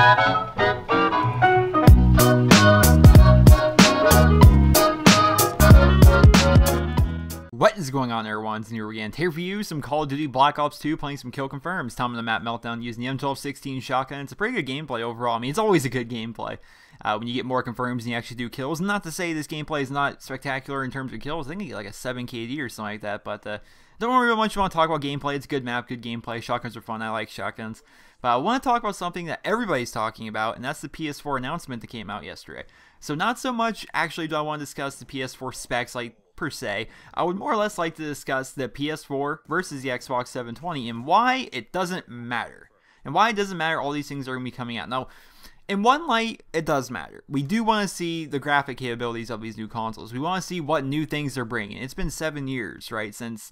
What is going on, everyone? It's Nero again. Here for you, some Call of Duty Black Ops 2, playing some kill confirms. Time on the map meltdown using the M1216 shotgun. It's a pretty good gameplay overall. I mean, it's always a good gameplay when you get more confirms and you actually do kills. Not to say this gameplay is not spectacular in terms of kills. I think you get like a 7 KD or something like that. But don't worry about much. You want to talk about gameplay. It's a good map, good gameplay. Shotguns are fun. I like shotguns. But I want to talk about something that everybody's talking about, and that's the PS4 announcement that came out yesterday. So not so much actually do I want to discuss the PS4 specs like per se. I would more or less like to discuss the PS4 versus the Xbox 720 and why it doesn't matter. And why it doesn't matter all these things are going to be coming out. Now, in one light, it does matter. We do want to see the graphic capabilities of these new consoles. We want to see what new things they're bringing. It's been 7 years, right, since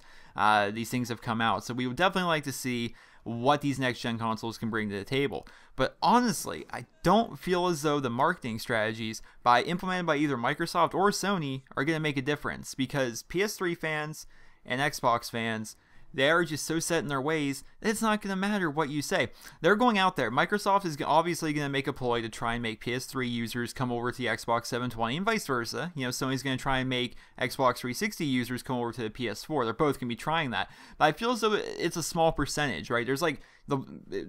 these things have come out. So we would definitely like to see what these next-gen consoles can bring to the table. But honestly, I don't feel as though the marketing strategies implemented by either Microsoft or Sony are going to make a difference, because PS3 fans and Xbox fans, they are just so set in their ways that it's not going to matter what you say. They're going out there. Microsoft is obviously going to make a ploy to try and make PS3 users come over to the Xbox 720 and vice versa. You know, Sony's going to try and make Xbox 360 users come over to the PS4. They're both going to be trying that. But I feel as though it's a small percentage, right? There's like, I'm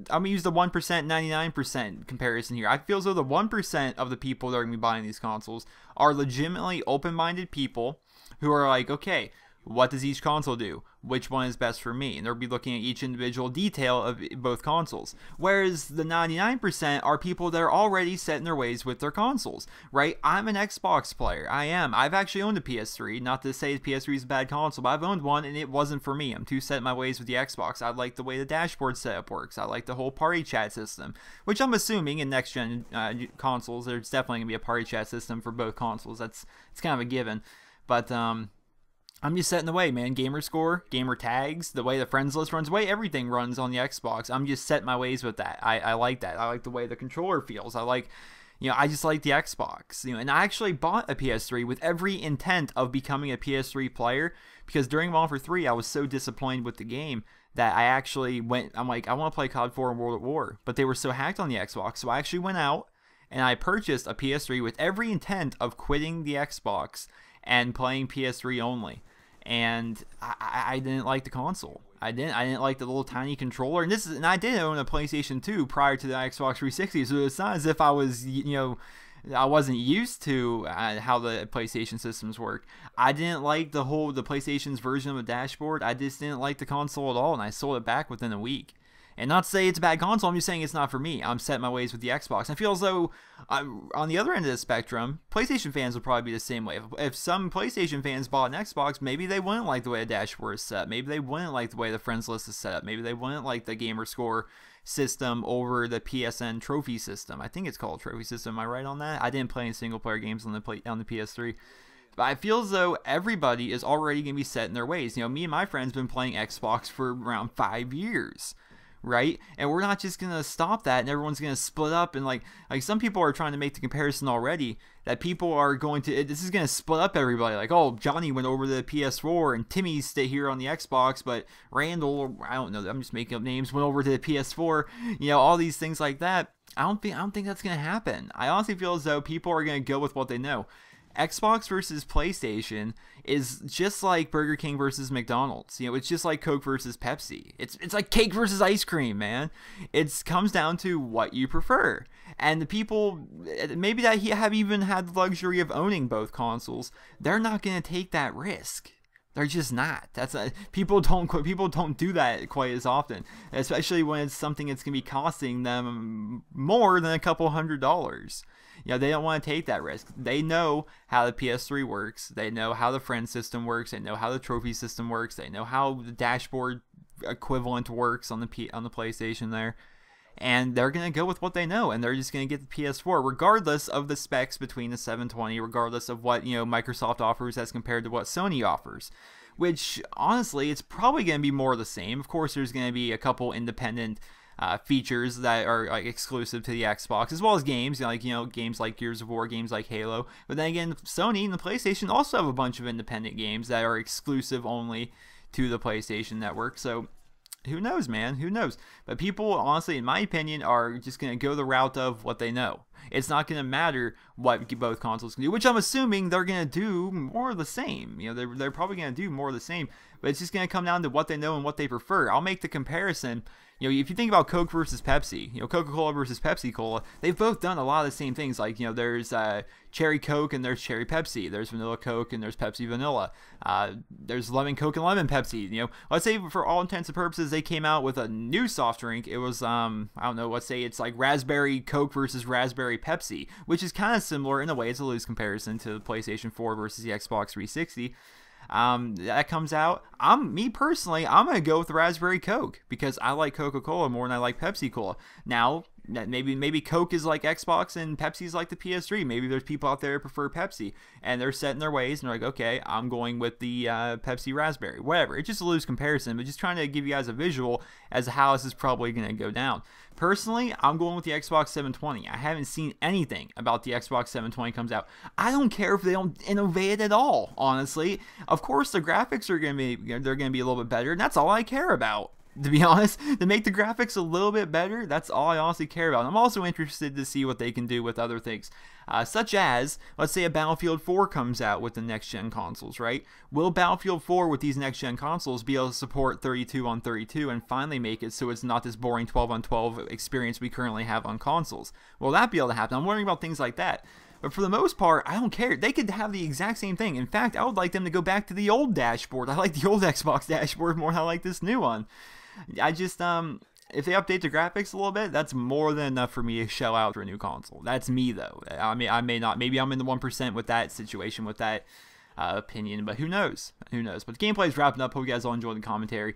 going to use the 1%, 99% comparison here. I feel as though the 1% of the people that are going to be buying these consoles are legitimately open-minded people who are like, okay, what does each console do? Which one is best for me? And they'll be looking at each individual detail of both consoles. Whereas the 99% are people that are already set in their ways with their consoles, right? I'm an Xbox player. I am. I've actually owned a PS3. Not to say the PS3 is a bad console, but I've owned one and it wasn't for me. I'm too set in my ways with the Xbox. I like the way the dashboard setup works. I like the whole party chat system, which I'm assuming in next-gen consoles, there's definitely going to be a party chat system for both consoles. It's kind of a given. But, I'm just set in the way, man. Gamer score, gamer tags, the way the friends list runs, the way everything runs on the Xbox. I'm just set my ways with that. I like that. I like the way the controller feels. I like, you know, I just like the Xbox. You know, and I actually bought a PS3 with every intent of becoming a PS3 player, because during Modern Warfare 3, I was so disappointed with the game that I actually I'm like, I want to play COD 4 and World at War, but they were so hacked on the Xbox. So I actually went out and I purchased a PS3 with every intent of quitting the Xbox and playing PS3 only. And I didn't like the console. I didn't like the little tiny controller. And I did own a PlayStation 2 prior to the Xbox 360. So it's not as if I was, you know, I wasn't used to how the PlayStation systems work. I didn't like the PlayStation's version of the dashboard. I just didn't like the console at all, and I sold it back within a week. And not to say it's a bad console, I'm just saying it's not for me. I'm set in my ways with the Xbox. I feel as though, on the other end of the spectrum, PlayStation fans would probably be the same way. If some PlayStation fans bought an Xbox, maybe they wouldn't like the way the dashboard is set. Maybe they wouldn't like the way the friends list is set up. Maybe they wouldn't like the gamer score system over the PSN trophy system. I think it's called trophy system. Am I right on that? I didn't play any single-player games on the PS3. But I feel as though everybody is already going to be set in their ways. You know, me and my friends have been playing Xbox for around 5 years. Right? And we're not just gonna stop that and everyone's gonna split up, and like some people are trying to make the comparison already that people are going to, this is gonna split up everybody, like, oh, Johnny went over to the PS4 and Timmy stayed here on the Xbox, but Randall, I don't know, I'm just making up names, went over to the PS4. You know, all these things like that. I don't think that's gonna happen. I honestly feel as though people are gonna go with what they know. Xbox versus PlayStation is just like Burger King versus McDonald's. You know, it's just like Coke versus Pepsi. It's like cake versus ice cream, man. It comes down to what you prefer. And the people, maybe that have even had the luxury of owning both consoles, they're not going to take that risk. They're just not. People don't do that quite as often, especially when it's something that's going to be costing them more than a couple $100. You know, they don't want to take that risk. They know how the PS3 works. They know how the friend system works. They know how the trophy system works. They know how the dashboard equivalent works on the PlayStation there. And they're going to go with what they know, and they're just going to get the PS4 regardless of the specs between the 720, regardless of what, you know, Microsoft offers as compared to what Sony offers. Which, honestly, it's probably going to be more of the same. Of course, there's going to be a couple independent features that are like exclusive to the Xbox, as well as games, like, you know, games like Gears of War, games like Halo. But then again, Sony and the PlayStation also have a bunch of independent games that are exclusive only to the PlayStation Network. So Who knows, man? Who knows? But people, honestly, in my opinion, are just going to go the route of what they know. It's not going to matter what both consoles can do, which I'm assuming they're going to do more of the same. You know, they're probably going to do more of the same, but it's just going to come down to what they know and what they prefer. I'll make the comparison. You know, if you think about Coke versus Pepsi, you know, Coca-Cola versus Pepsi-Cola, they've both done a lot of the same things. Like, you know, there's Cherry Coke and there's Cherry Pepsi. There's Vanilla Coke and there's Pepsi Vanilla. There's Lemon Coke and Lemon Pepsi. You know, let's say for all intents and purposes, they came out with a new soft drink. It was, I don't know, let's say it's like Raspberry Coke versus Raspberry Pepsi, which is kind of similar in a way. It's a loose comparison to the PlayStation 4 versus the Xbox 360. That comes out. Me personally, I'm gonna go with the Raspberry Coke because I like Coca-Cola more than I like Pepsi-Cola. Now, maybe Coke is like Xbox and Pepsi's like the PS3. Maybe there's people out there who prefer Pepsi and they're set in their ways and they're like, okay, I'm going with the Pepsi Raspberry. Whatever. It's just a loose comparison, but just trying to give you guys a visual as to how this is probably gonna go down. Personally, I'm going with the Xbox 720. I haven't seen anything about the Xbox 720 comes out. I don't care if they don't innovate at all, honestly. Of course, the graphics are going to be a little bit better, and that's all I care about. To be honest, to make the graphics a little bit better, that's all I honestly care about. And I'm also interested to see what they can do with other things, such as, let's say a Battlefield 4 comes out with the next-gen consoles, right? Will Battlefield 4 with these next-gen consoles be able to support 32 on 32 and finally make it so it's not this boring 12 on 12 experience we currently have on consoles? Will that be able to happen? I'm wondering about things like that. But for the most part, I don't care. They could have the exact same thing. In fact, I would like them to go back to the old dashboard. I like the old Xbox dashboard more than I like this new one. I just, if they update the graphics a little bit, that's more than enough for me to shell out for a new console. That's me, though. I mean, I may not. Maybe I'm in the 1% with that situation, with that opinion, but who knows? Who knows? But the gameplay is wrapping up. Hope you guys all enjoyed the commentary.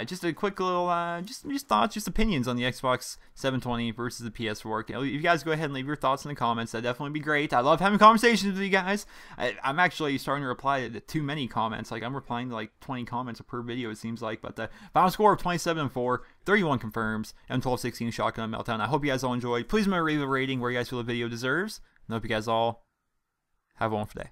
Just a quick little, just thoughts, just opinions on the Xbox 720 versus the PS4. You guys go ahead and leave your thoughts in the comments. That'd definitely be great. I love having conversations with you guys. I'm actually starting to reply to too many comments. Like, I'm replying to like 20 comments per video, it seems like. But the final score of 27-4, 31 confirms, and 12-16 shotgun meltdown. I hope you guys all enjoyed. Please remember to leave a rating where you guys feel the video deserves. And I hope you guys all have a wonderful day.